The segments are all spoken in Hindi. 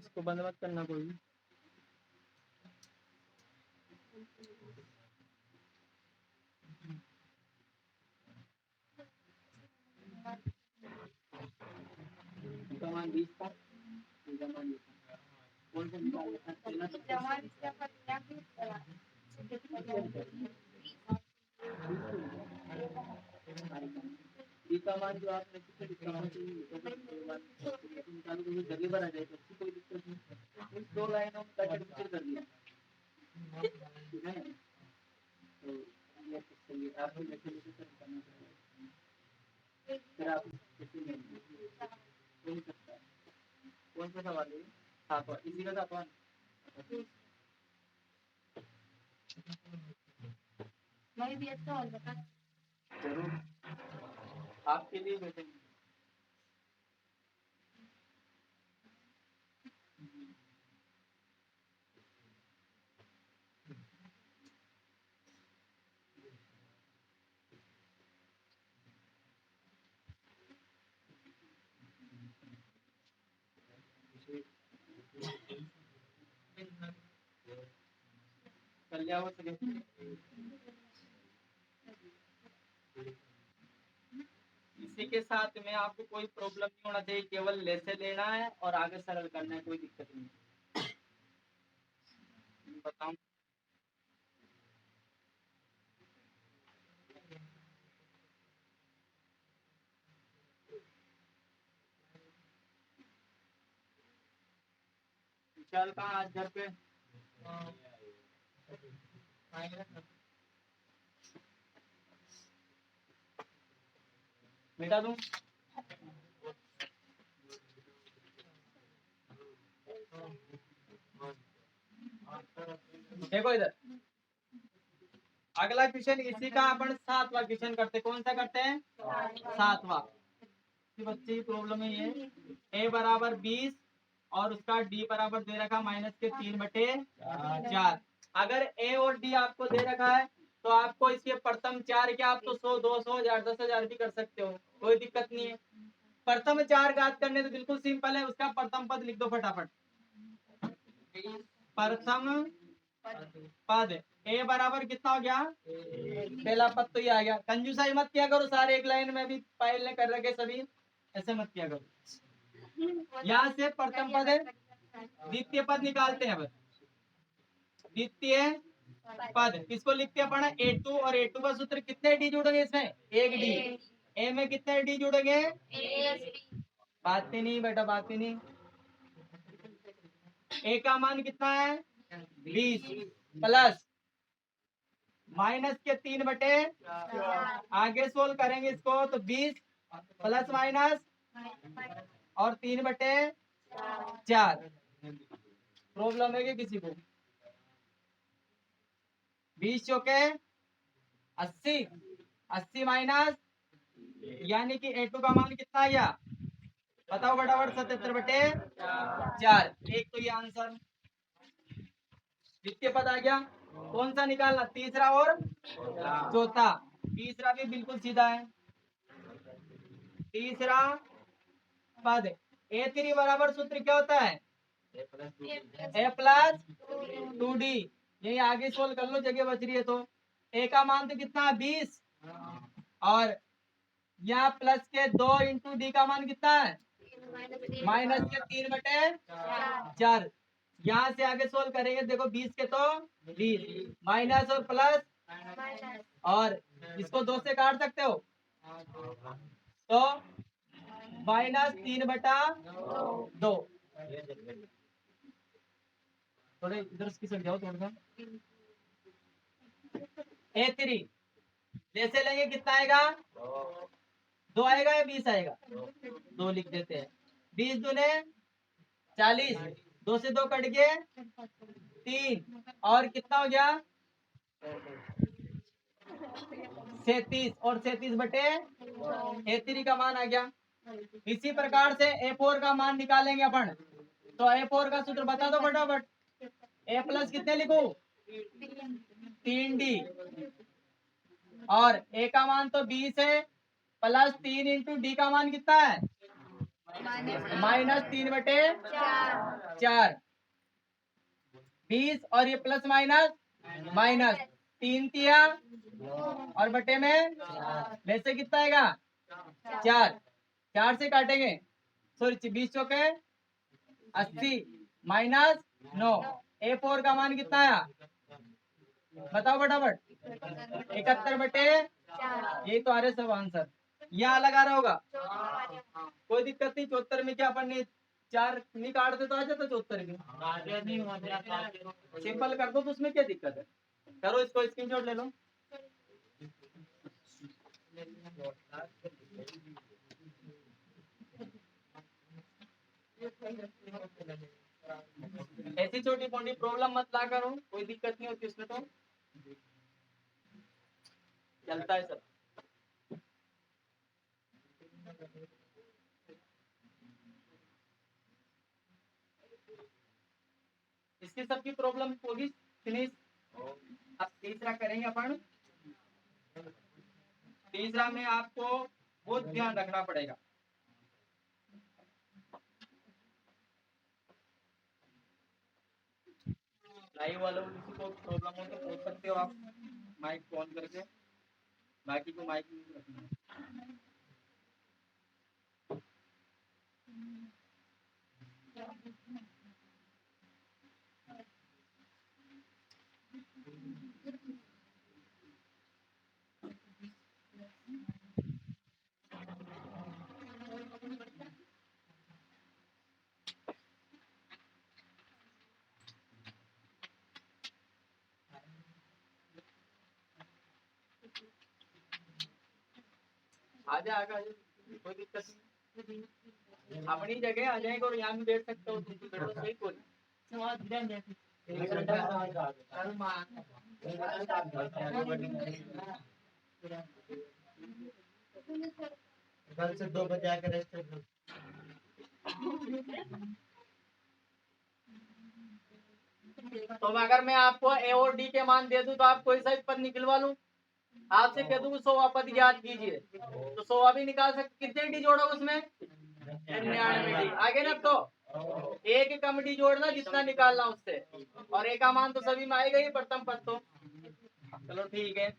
इसको बंद मत करना कोई भी। मान 20 था, मान कौन सा इसका मान जो आपने जगह पर आ जाए तो कोई दिक्कत नहीं। दो लाइनों का कर दिया ठीक है। तो ये चलिए आपको जैसे जैसे करना चाहिए फिर आप हो सकता है। कौन सा सवाल है? सातवां, इसी का सातवां मैं भी अच्छा और बता जरूर आपके लिए बैठेंगे। इसी के साथ में आपको कोई प्रॉब्लम नहीं होना चाहिए, केवल लेसे लेना है और आगे सरल करना है, कोई दिक्कत नहीं। बताऊं विशाल कहाँ आज घर पे मिटा दूं? देखो इधर अगला क्वेश्चन इसी का अपन सातवां क्वेश्चन करते, कौन सा करते हैं? सातवां। बच्चे की प्रॉब्लम है ये a बराबर 20 और उसका d बराबर दे रखा -3/4। अगर a और d आपको दे रखा है तो आपको इसके प्रथम चार क्या आप तो 100, 200, 1000, 10,000 भी कर सकते हो, कोई दिक्कत नहीं है। प्रथम चार घात करने तो बिल्कुल सिंपल है, उसका प्रथम पद लिख दो फटाफट। प्रथम पद a बराबर कितना हो गया? पहला पद तो ये आ गया। कंजूसाई मत किया करो, सारे एक लाइन में भी पायल ने कर रखे सभी, ऐसे मत किया करो। यहाँ से प्रथम पद है, द्वितीय पद निकालते हैं। अब द्वितीय पद किसको लिखते हैं अपन? A2 और A2 का सूत्र कितने डी जुड़ेंगे इसमें? एक डी। ए में कितने डी जुड़ेंगे? बात ही नहीं बेटा, बात ही नहीं। ए का मान कितना है? 20 प्लस माइनस के 3/4। आगे सोल्व करेंगे इसको तो 20 प्लस माइनस और 3/4। प्रॉब्लम है कि किसी को? 20 चौके 80, 80 माइनस यानी कि A2 का मान कितना आया बताओ फटाफट? 77/4। एक तो ये आंसर। द्वितीय पद आ गया, कौन सा निकालना? तीसरा और चौथा। तीसरा भी बिल्कुल सीधा है। तीसरा पद A3 बराबर सूत्र क्या होता है? A+2D। यही आगे सोल्व कर लो, जगह बच रही है तो। A का मान तो कितना है? 20 और यहाँ प्लस के 2 इंटू डी का मान कितना है? माइनस के 3/4। यहाँ से आगे सोल्व करेंगे, देखो 20 के तो 20 माइनस और प्लस और इसको 2 से काट सकते हो तो -3/2। थोड़े इधर की सक जाओ थोड़ा सा। A3 जैसे लेंगे कितना आएगा? 2 आएगा या 20 आएगा? 2 लिख देते हैं। 20 दूने 40, 2 से 2 कट गए 3 और कितना हो गया? 37 और 37/A3 का मान आ गया। इसी प्रकार से A4 का मान निकालेंगे अपन, तो A4 का सूत्र बता दो फटाफट। A प्लस कितने लिखो? 3D और A का मान तो 20 है, प्लस 3 इंटू डी का मान कितना है? -3/4 20 और ये प्लस माइनस माइनस 3 तिया और बटे में वैसे कितना आएगा 4 से काटेंगे सॉरी 20 चौके 80 -9 A4 का मान कितना आया बताओ फटाफट 71/4 यही तो आ रहे सब आंसर यहाँ लगा रहा होगा कोई दिक्कत नहीं 74 में क्या अपन ने 4 नहीं काटते तो आ जाता 74 में सिंपल कर दो तो उसमें क्या दिक्कत है करो इसको स्क्रीनशॉट ले लो ऐसी छोटी मोटी प्रॉब्लम मत ला करो कोई दिक्कत नहीं होती उसमें तो चलता है सब इसकी सबकी प्रॉब्लम होगी फिनिश अब तीसरा करेंगे अपन तीसरा में आपको बहुत ध्यान रखना पड़ेगा लाइव वालों को किसी को प्रॉब्लम हो तो पूछ सकते हो आप माइक ऑन करके बाकी को माइक नहीं रखना आजा आजा कोई दिक्कत नहीं अपनी जगह आ जाएगा और यहाँ भी बैठ सकते हो तुम बैठो सही कोई कल से 2 बजे आकर रेस्ट कर लो। तो अगर मैं आपको ए और डी के मान दे दूं तो आप कोई सा भी पद निकलवा लूं आपसे कह दूं 100 पद याद कीजिए तो 100 भी निकाल सकते कितने डी जोड़ोगे उसमें 99 डी आगे ना तो एक कम डी जोड़ना जितना निकालना उससे और ए का मान तो सभी में आएगा ही प्रथम पद तो चलो ठीक है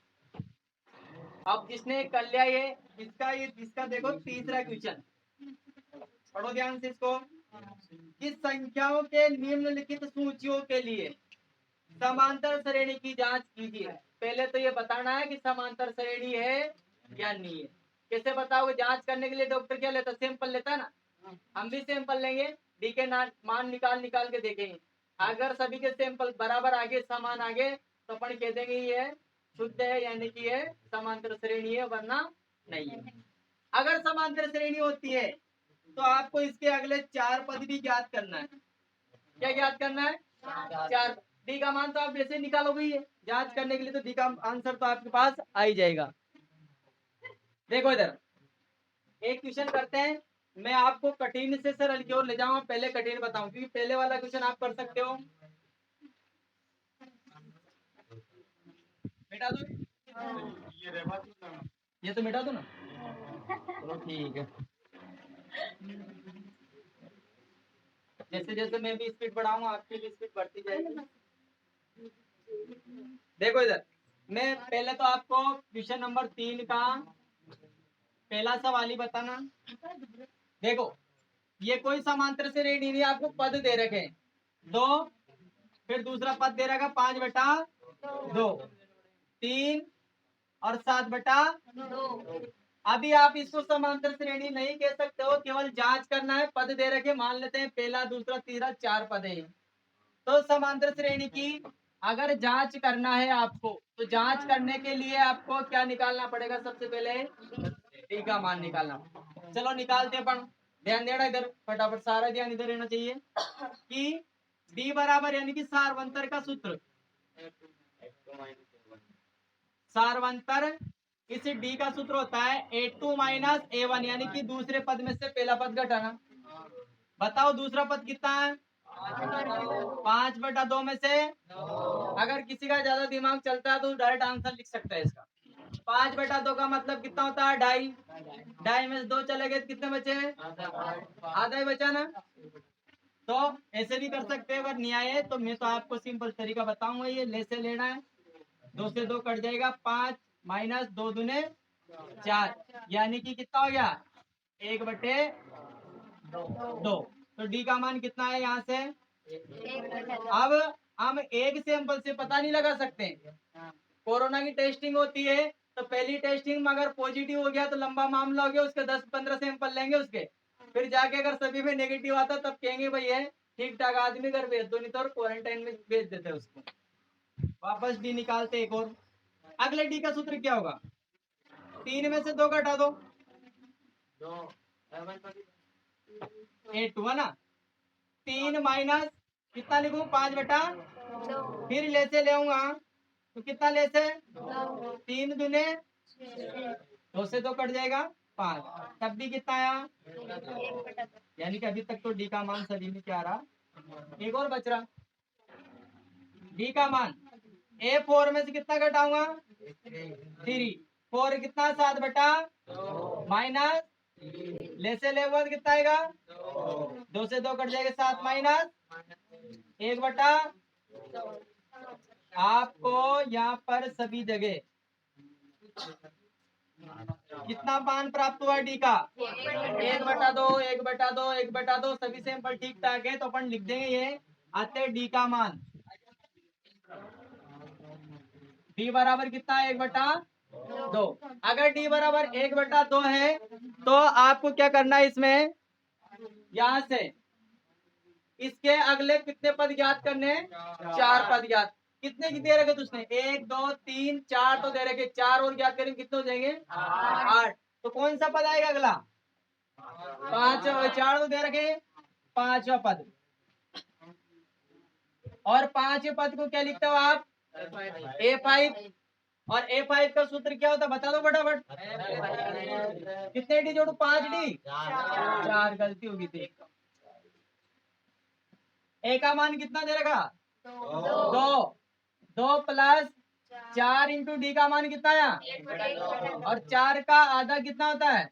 अब जिसने कर लिया ये इसका देखो तीसरा क्वेश्चन पढ़ो ध्यान से इसको किस संख्याओं के निम्नलिखित सूचियों के लिए समांतर श्रेणी की जांच कीजिए पहले तो ये बताना है कि समांतर श्रेणी है या नहीं है कैसे बताओगे जांच करने के लिए डॉक्टर क्या लेता सैंपल लेता है ना हम भी सैंपल लेंगे डी के मान निकाल के देखेंगे अगर सभी के सैंपल बराबर आगे समान आगे तो अपन कह देंगे ये शुद्ध है यानी कि ये समांतर श्रेणी है वरना नहीं है अगर समांतर श्रेणी होती है तो आपको इसके अगले 4 पद भी ज्ञात करना है क्या ज्ञात करना है 4 डी का मान तो आप वैसे निकालोगे ही जांच करने के लिए तो डी का आंसर तो आपके पास आ ही जाएगा देखो इधर एक क्वेश्चन करते हैं मैं आपको कठिन से सरल की ओर ले जाऊंगा पहले कठिन बताऊं क्योंकि पहले वाला क्वेश्चन आप कर सकते हो मिटा दो ये तो मिटा दो ना चलो ठीक है जैसे जैसे मैं भी स्पीड बढ़ाऊंगा आपकी भी स्पीड बढ़ती जाएगी देखो इधर मैं पहले तो आपको क्वेश्चन नंबर 3 का पहला सवाल ही बताना देखो ये कोई समांतर श्रेणी नहीं आपको पद दे रखे हैं 2 फिर दूसरा पद दे रखा 5/2 3 और 7/2 अभी आप इसको समांतर श्रेणी नहीं कह सकते हो केवल जांच करना है पद दे रखे मान लेते हैं पहला दूसरा तीसरा 4 पद है तो समांतर श्रेणी की अगर जांच करना है आपको तो जांच करने के लिए आपको क्या निकालना पड़ेगा सबसे पहले डी का मान निकालना चलो निकालते अपन ध्यान देना इधर फटाफट सारा ध्यान इधर रहना चाहिए कि डी बराबर यानी कि सार्वंतर का सूत्र सार्वंतर इस डी का सूत्र होता है A2 - A1 यानी कि दूसरे पद में से पहला पद घटाना बताओ दूसरा पद कितना है 5/2 में से अगर किसी का ज्यादा दिमाग चलता है तो डायरेक्ट आंसर लिख सकता है इसका 5/2 का मतलब कितना होता है? 2.5। 2.5 में से 2 चले गए तो कितने बचे? आधा ही बचा ना। तो ऐसे भी कर सकते हैं, अगर न्याय है तो मैं तो आपको सिंपल तरीका बताऊंगा। ये ले से लेना है, 2 से 2 कट जाएगा, 5 माइनस 2 दूने 4, यानी कि कितना हो गया? 1/2। तो डी का मान कितना है यहाँ से? अब हम एक सैंपल से पता नहीं लगा सकते। कोरोना की टेस्टिंग होती है तो पहली टेस्टिंग में अगर पॉजिटिव हो गया तो लंबा मामला हो गया, उसके 10-15 सैंपल लेंगे उसके, फिर जाके अगर सभी में नेगेटिव आता तब कहेंगे भाई है ठीक ठाक आदमी घर भेज दो, नहीं तो क्वारंटाइन में भेज देते हैं उसको। वापस डी निकालते एक और। अगले डी का सूत्र क्या होगा? 3 में से 2 घटा दो, 8 हुआ ना। 3 माइनस कितना लिखूं? 5/2। फिर ले से ले तो कितना ले से? 3 दूने 2 से 2 कट जाएगा 5, तब भी कितना आया? यानी कि अभी तक तो डी का मान सभी में क्या रहा? एक और बच रहा। डी का मान A4 में से कितना घटाऊंगा? 3। 4 कितना? 7/, माइनस ले से ले हुआ तो कितना आएगा? 2 से 2 कट जाएगा, 7 माइनस 1/। आपको यहाँ पर सभी जगह कितना मान प्राप्त हुआ डी का? 1/2, 1/2, 1/2। सभी सैंपल ठीक ठाक है तो अपन लिख देंगे ये आते डी का मान। डी बराबर कितना है? 1/2। अगर डी बराबर 1/2 है तो आपको क्या करना है? इसमें यहां से इसके अगले कितने पद ज्ञात करने हैं? 4 पद ज्ञात। कितने की दे रखे तुझने? 1 2 3 4 तो दे रखे, 4 और ज्ञात करेंगे कितने हो जाएंगे? 8। तो कौन सा पद आएगा अगला? 5। 4 तो दे रखे, 5वां पद। और 5वें पद को क्या लिखते हो आप? A5। और A5 का सूत्र क्या होता है बता दो फटाफट। कितने डी जोड़ू? 5 डी। 4। गलती होगी थी। ए का मान कितना दे रखा? 2। 2 प्लस 4 इंटू डी का मान कितना आया? और 4 का आधा कितना होता है?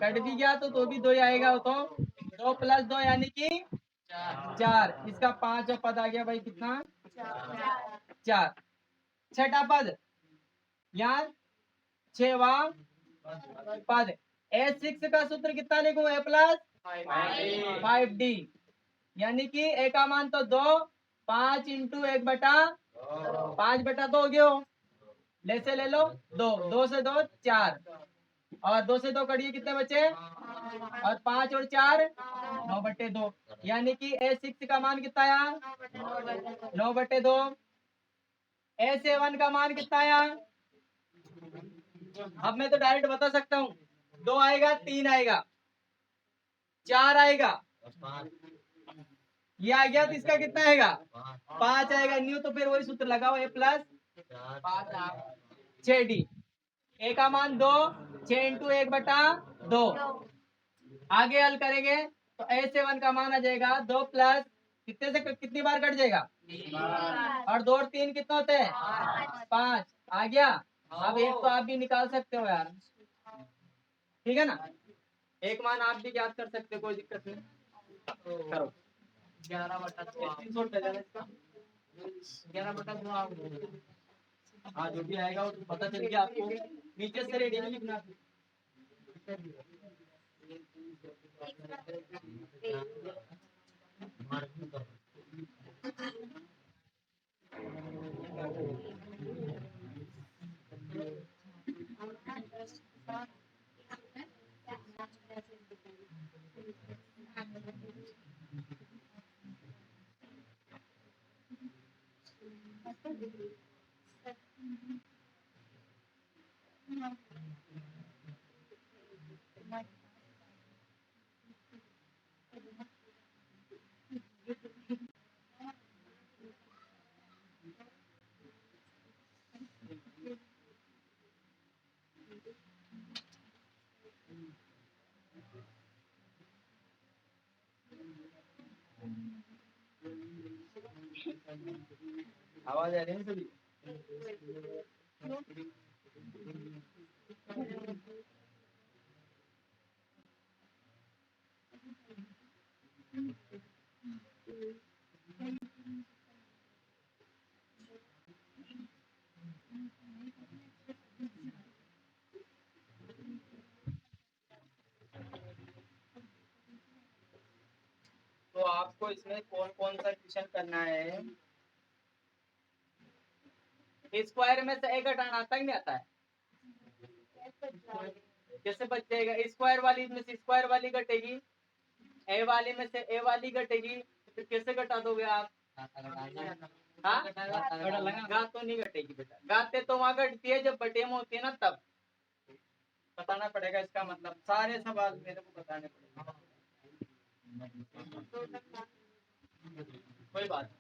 कट भी गया तो भी 2 ही आएगा। वो तो 2 प्लस 2 यानी कि 4। इसका 5वां पद आ गया भाई कितना? 4। छठा पद यहाँ 6वां पद। A6 का सूत्र कितना लिखूं? A प्लस 5D, यानी कि ए का मान तो 2, 5 इंटू 1/5/2 हो गया। ले से ले लो 2, 2 से 2 4, और 2 से 2 करिए कितने बचे? और 5 और 4 9/2, यानी कि A6 का मान कितना आया? 9/2। A7 का मान कितना आया? अब मैं तो डायरेक्ट बता सकता हूँ, 2 आएगा, 3 आएगा, 4 आएगा, ये आ गया तो इसका कितना आएगा? 5 आएगा। न्यू तो फिर वही सूत्र लगाओ, A प्लस 6D। ए का मान 2, 6 इंटू 1/2। आगे हल करेंगे तो A7 का मान आ जाएगा 2 प्लस कितने से कितनी बार कट जाएगा? और 2 और 3 कितना होते हैं? 5। आ गया। अब एक तो आप भी निकाल सकते हो यार, ठीक है ना। एक मान आप भी याद कर सकते हो, कोई दिक्कत नहीं। करो 11/2 11/2। हाँ जो भी आएगा वो पता चल गया आपको। नीचे से रेडी में लिखना। आवाज आ रही है सभी? तो आपको इसमें कौन कौन सा क्वेश्चन करना है? स्क्वायर में से ए घटाना आता ही नहीं आता है? कैसे बच जाएगा? स्क्वायर वाली में से स्क्वायर वाली घटेगी, ए वाली में से ए वाली घटेगी, तो कैसे घटा दोगे आप? हाँ, घात तो नहीं घटेगी बेटा। घाते तो वहां घटती है जब बटे में होती है ना, तब बताना पड़ेगा। इसका मतलब सारे सवाल मेरे को बताने पड़ेगा। कोई बात नहीं।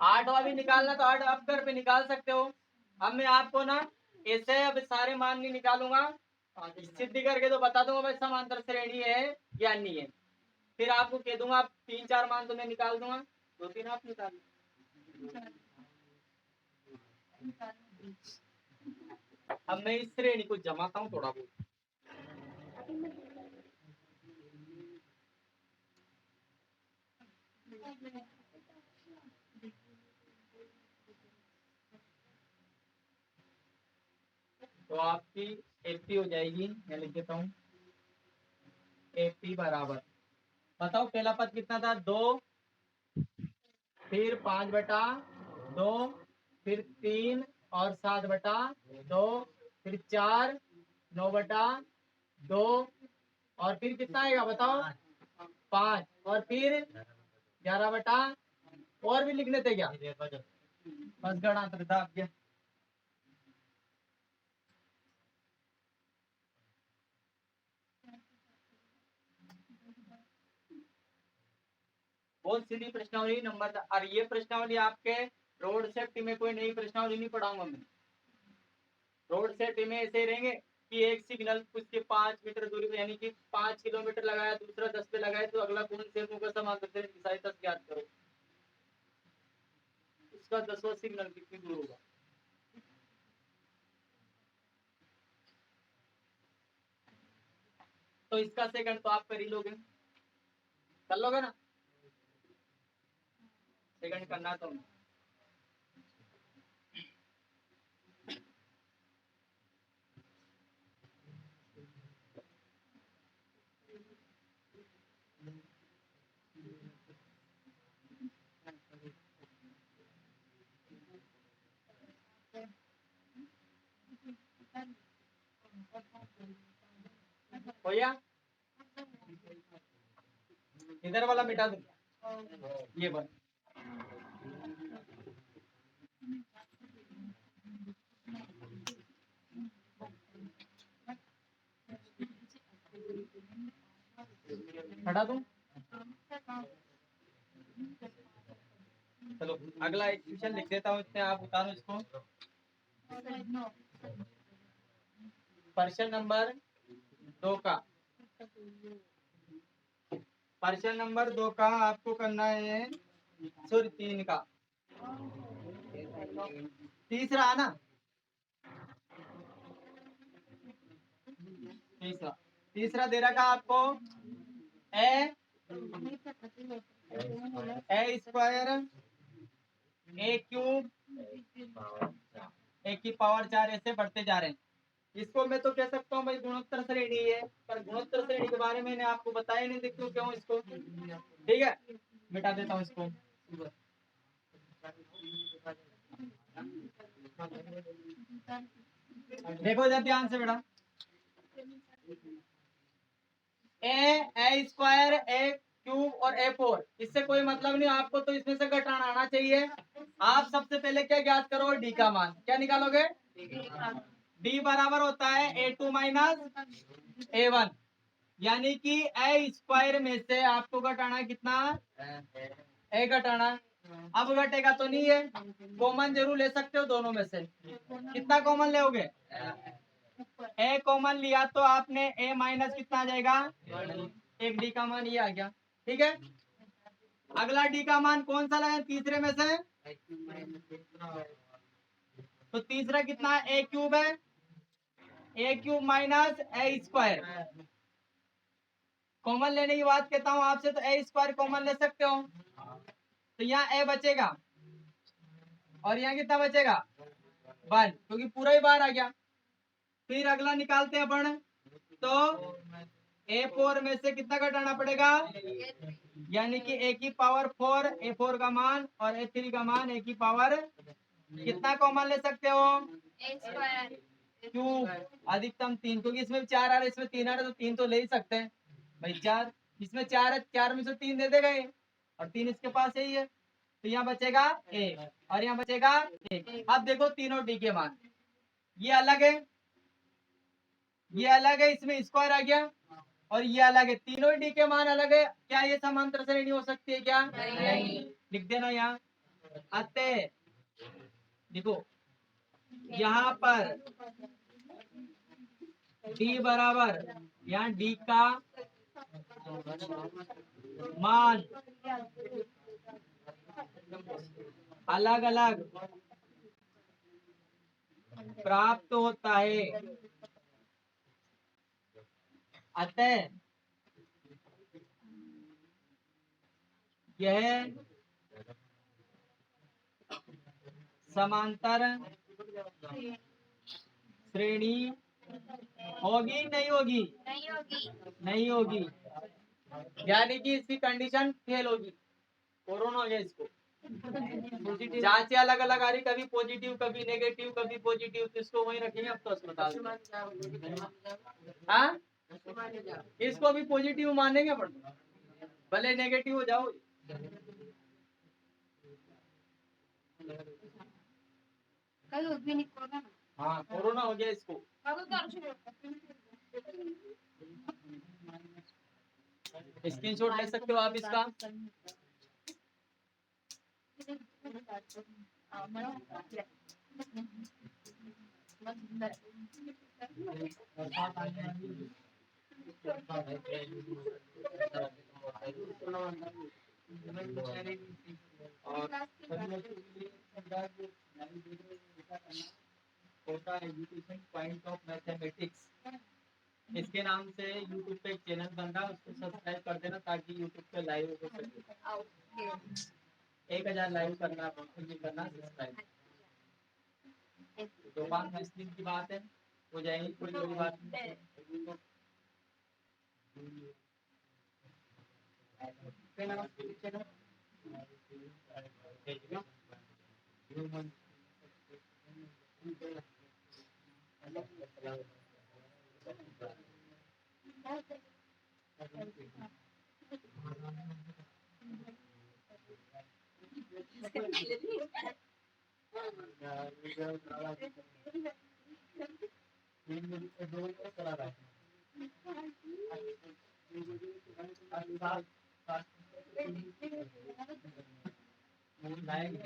आठवां भी निकालना तो आठ आप घर पे निकाल सकते हो। अब मैं आपको ना ऐसे अब सारे मान नहीं निकालूंगा, सिद्धि करके तो बता दूंगा भाई समांतर श्रेणी है या नहीं है। फिर आपको कह दूंगा आप 3-4 मान तो मैं निकाल दूंगा, 2-3 आप निकाल। अब मैं इस श्रेणी को जमाता हूँ थोड़ा बहुत। तो आपकी एपी हो जाएगी, मैं लिख देता हूँ। एपी बराबर, बताओ पहला पद कितना था? 2, फिर 5/2, फिर 3 और 7/2, फिर 4, 9/2 और फिर कितना आएगा बताओ? 5 और फिर 11 और भी लिखने थे क्या? बस गणांतर था आपके। बहुत सीधी प्रश्नावली नंबर था। और ये प्रश्नावली आपके रोड सेफ्टी में कोई नई प्रश्नावली नहीं पढ़ाऊंगा मैं। रोड सेफ्टी में ऐसे रहेंगे कि एक सिग्नल उसके 5 मीटर दूरी पे, यानी कि 5 किलोमीटर लगाया, दूसरा 10 पे लगाया, तो अगला कौन से का समांतर से सहायता ज्ञात करो। उसका 10वां सिग्नल कितनी दूर होगा? तो इसका सेकंड तो आप कर ही लोगे, कर लोगे ना? सेकंड करना तो हो गया। इधर वाला मिटा दूं, ये बन। हटा दूं। चलो अगला एक क्वेश्चन लिख देता हूँ, इसमें आप उतारो इसको। प्रश्न नंबर 2 का, प्रश्न नंबर 2 का आपको करना है सूर्य 3 का। तीसरा ना, तीसरा तीसरा दे रखा आपको ए स्क्वायर ए क्यूब ए की पावर 4 ऐसे बढ़ते जा रहे हैं। इसको मैं तो कह सकता हूँ भाई गुणोत्तर श्रेणी है, पर गुणोत्तर श्रेणी के बारे में मैंने आपको बताया नहीं, देखो क्यों इसको। ठीक है, मिटा देता हूँ इसको। देखो इधर ध्यान से बेटा, ए स्क्वायर ए क्यूब और A4, इससे कोई मतलब नहीं आपको, तो इसमें से घटाना आना चाहिए। आप सबसे पहले क्या ज्ञात करो? डी का मान। क्या निकालोगे? डी बराबर होता है A2 - A1, यानी कि ए स्क्वायर में से आपको घटाना कितना? ए घटाना। अब घटेगा तो नहीं है, कॉमन जरूर ले सकते हो दोनों में से। कितना कॉमन लोगे? ए कॉमन लिया तो आपने ए माइनस कितना आ जाएगा, एक डी का मान ये आ गया। ठीक है, अगला डी का मान कौन सा लगा तीसरे में से, तो तीसरा कितना है, ए क्यूब है, ए क्यूब माइनस ए स्क्वायर। कॉमन लेने की बात कहता हूं आपसे, तो ए स्क्वायर कॉमन ले सकते हो, तो यहाँ ए बचेगा और यहाँ कितना बचेगा 1, क्योंकि पूरा ही बाहर आ गया। फिर अगला निकालते हैं अपन, तो A4 में से कितना घटाना पड़ेगा, यानी कि A की पावर 4, A4 का मान और A3 का मान, A की पावर कितना कॉमन ले सकते हो, क्यूब, अधिकतम 3, क्योंकि इसमें 4 आ रहा है इसमें 3 आ रहा है, तो 3 तो ले ही सकते हैं भाई। 4 इसमें 4 है, 4 में से 3 दे देगा ये, और 3 इसके पास यही है, तो यहाँ बचेगा 1 और यहाँ बचेगा 1। अब देखो तीनों डी के मान, ये अलग है, ये अलग है, इसमें स्क्वायर आ गया, और ये अलग है, तीनों डी के मान अलग है। क्या ये समांतर श्रेणी हो सकती है क्या, नहीं। लिख देना यहाँ, अतः देखो यहाँ पर डी बराबर, यहाँ डी का मान अलग अलग प्राप्त होता है, अतः यह समांतर श्रेणी होगी, नहीं होगी, नहीं होगी, यानी कि इसकी कंडीशन फेल होगी, कोरोना हो गया इसको। जांचें अलग अलग आ रही, कभी पॉजिटिव कभी नेगेटिव कभी पॉजिटिव, किसको वही रखेंगे अब तो अस्पताल में। हाँ, इसको भी पॉजिटिव मानेंगे अपन, भले नेगेटिव हो जाओ। हाँ, कोरोना हो गया इसको। स्क्रीनशॉट ले सकते हो आप इसका। एजुकेशन पॉइंट ऑफ मैथमेटिक्स, इसके नाम से यूट्यूब पे एक चैनल बन रहा है, उसको सब्सक्राइब कर देना ताकि यूट्यूब पे लाइव हो सके। 1000 लाइव करना, करना सब्सक्राइब। तो 5-10 दिन की बात है, हो जाएगी, कोई बड़ी बात नहीं। लाएंगे